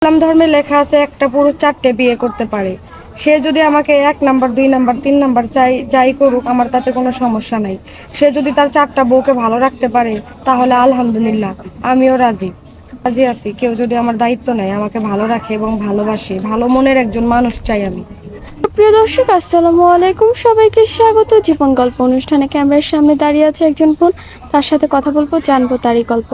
ইসলাম ধর্মে লেখা আছে একটা পুরুষ 4টে বিয়ে করতে পারে। সে যদি আমাকে 1 নাম্বার 2 নাম্বার 3 নাম্বার যাই করুক, আমার তাতে কোনো সমস্যা নাই। সে যদি তার 4টা বউকে ভালো রাখতে পারে তাহলে আলহামদুলিল্লাহ, আমিও রাজি রাজি আছি। কেউ যদি আমার দায়িত্ব নেয়, আমাকে ভালো রাখে এবং ভালোবাসে, ভালো মনের একজন মানুষ চাই আমি। প্রিয় দর্শক, আসসালামু আলাইকুম। সবাইকে স্বাগত জীবন গল্প অনুষ্ঠানে। ক্যামেরার সামনে দাঁড়িয়ে আছে একজন বোন, তার সাথে কথা বলবো, জানবো তারই গল্প।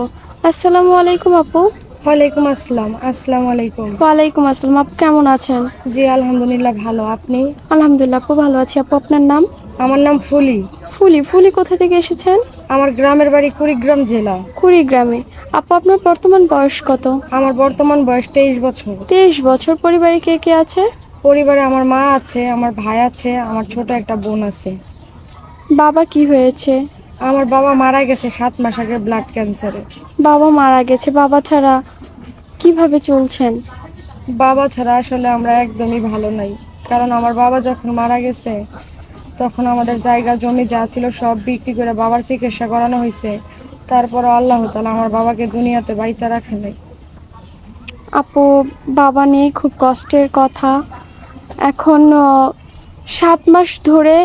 আসসালামু আলাইকুম আপু। ওয়ালাইকুম আসসালাম। আসসালামু আলাইকুম। ওয়ালাইকুম আসসালাম। আপু কেমন আছেন? জি আলহামদুলিল্লাহ, ভালো। আপনি? আলহামদুলিল্লাহ আপু ভালো আছি। আপু আপনার নাম? আমার নাম ফুলি। ফুলি। ফুলি কোথা থেকে এসেছেন? আমার গ্রামের বাড়ি কুড়িগ্রাম জেলা। কুড়িগ্রামে। আপু আপনার বর্তমান বয়স কত? আমার বর্তমান বয়স 23 বছর। 23 বছর। পরিবারে কে কে আছে? পরিবারে আমার মা আছে, আমার ভাই আছে, আমার ছোট একটা বোন আছে। বাবা কি হয়েছে? আমার বাবা মারা গেছে 7 মাস আগে ব্লাড ক্যান্সারে। বাবা মারা গেছে। বাবা ছাড়া কিভাবে চলছেন? বাবা ছাড়া আসলে আমরা একদমই ভালো নাই। কারণ আমার বাবা যখন মারা গেছে, তখন আমাদের জায়গা জমি যা ছিল সব বিক্রি করে বাবার চিকিৎসা করানো হয়েছে। তারপরও আল্লাহ তাআলা আমার বাবাকে দুনিয়াতে বাইচা রাখে নাই। আপু, বাবা নিয়ে খুব কষ্টের কথা। এখন 7 মাস ধরে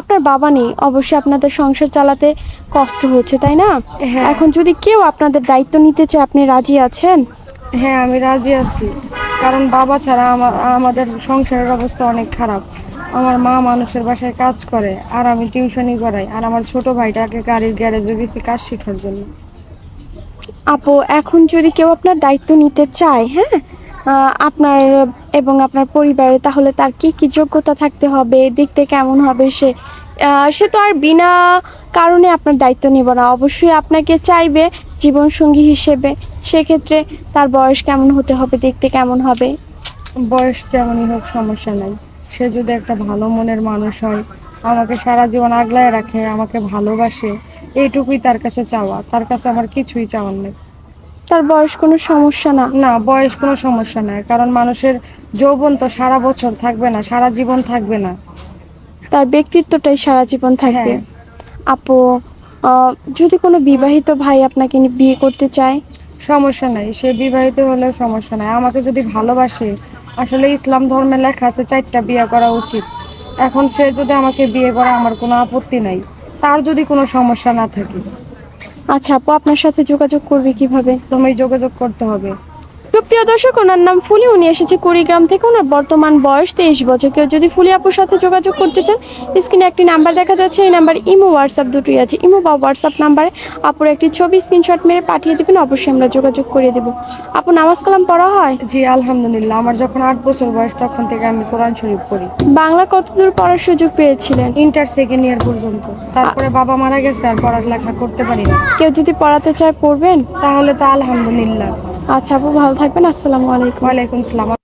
আপনার বাবা নেই, অবশ্যই আপনাদের সংসার চালাতে কষ্ট হচ্ছে, তাই না? হ্যাঁ। এখন যদি কেউ আপনাদের দায়িত্ব নিতে চায়, আপনি রাজি আছেন? হ্যাঁ, আমি রাজি আছি। কারণ বাবা ছাড়া আমাদের সংসারের অবস্থা অনেক খারাপ। আমার মা মানুষের বাসায় কাজ করে, আর আমি টিউশনি করাই, আর আমার ছোট ভাইটাকে গাড়ির গ্যারেজে গেছি কাজ শেখার জন্য। আপু, এখন যদি কেউ আপনার দায়িত্ব নিতে চায়, হ্যাঁ, আপনার এবং আপনার পরিবারে, তাহলে তার কি কি যোগ্যতা থাকতে হবে, দেখতে কেমন হবে সে? সে তো আর বিনা কারণে আপনার দায়িত্ব নেব না, অবশ্যই আপনাকে চাইবে জীবনসঙ্গী হিসেবে। সেক্ষেত্রে তার বয়স কেমন হতে হবে, দেখতে কেমন হবে? বয়স যেমনই হোক সমস্যা নাই। সে যদি একটা ভালো মনের মানুষ হয়, আমাকে সারা জীবন আগলায় রাখে, আমাকে ভালোবাসে, এইটুকুই তার কাছে চাওয়া। তার কাছে আমার কিছুই চাওয়ার নেই। তার বয়স কোনো সমস্যা না? না, বয়স কোনো সমস্যা নাই। কারণ মানুষের যৌবন তো সারা বছর থাকবে না, সারা জীবন থাকবে না। তার ব্যক্তিত্বটাই সারা জীবন থাকবে। হ্যাঁ। আপু, যদি কোনো বিবাহিত ভাই আপনাকে বিয়ে করতে চায়? সমস্যা নাই, সে বিবাহিত হলেও সমস্যা নাই। আমাকে যদি ভালোবাসে, আসলে ইসলাম ধর্মে লেখা আছে 4টা বিয়ে করা উচিত। এখন সে যদি আমাকে বিয়ে করে, আমার কোনো আপত্তি নাই, তার যদি কোনো সমস্যা না থাকে। আচ্ছা আপু, আপনার সাথে যোগাযোগ করবে কিভাবে? তুমি যোগাযোগ করতে হবে। তো প্রিয় দর্শক, ওনার নাম ফুলি। উনি এসেছে কুড়িগ্রাম থেকে। ওনার বর্তমান বয়স 23 বছর। কেউ যদি ফুলি আপুর সাথে যোগাযোগ করতে চান, স্ক্রিনে একটি নাম্বার দেখা যাচ্ছে। এই নাম্বার ইমো হোয়াটসঅ্যাপ দুটোই আছে। ইমো বা হোয়াটসঅ্যাপ নাম্বারে আপুর একটি ছবি স্ক্রিনশট মেরে পাঠিয়ে দেবেন, অবশ্যই আমরা যোগাযোগ করে দেব। আপু, নামাজ কালাম পড়া হয়? জি আলহামদুলিল্লাহ, আমার যখন 8 বছর বয়স তখন থেকে আমি কোরআন শরীফ পড়ি। বাংলা কতদূর পড়ার সুযোগ পেয়েছিলেন? ইন্টার সেকেন্ড ইয়ার পর্যন্ত। তারপরে বাবা মারা গেছে, আর পড়ালেখা করতে পারি না। কেউ যদি পড়াতে চায়, পড়বেন? তাহলে তো আলহামদুলিল্লাহ। আচ্ছা আপু, ভালো থাকবেন। আসসালামু আলাইকুম। ওয়ালাইকুম সালাম।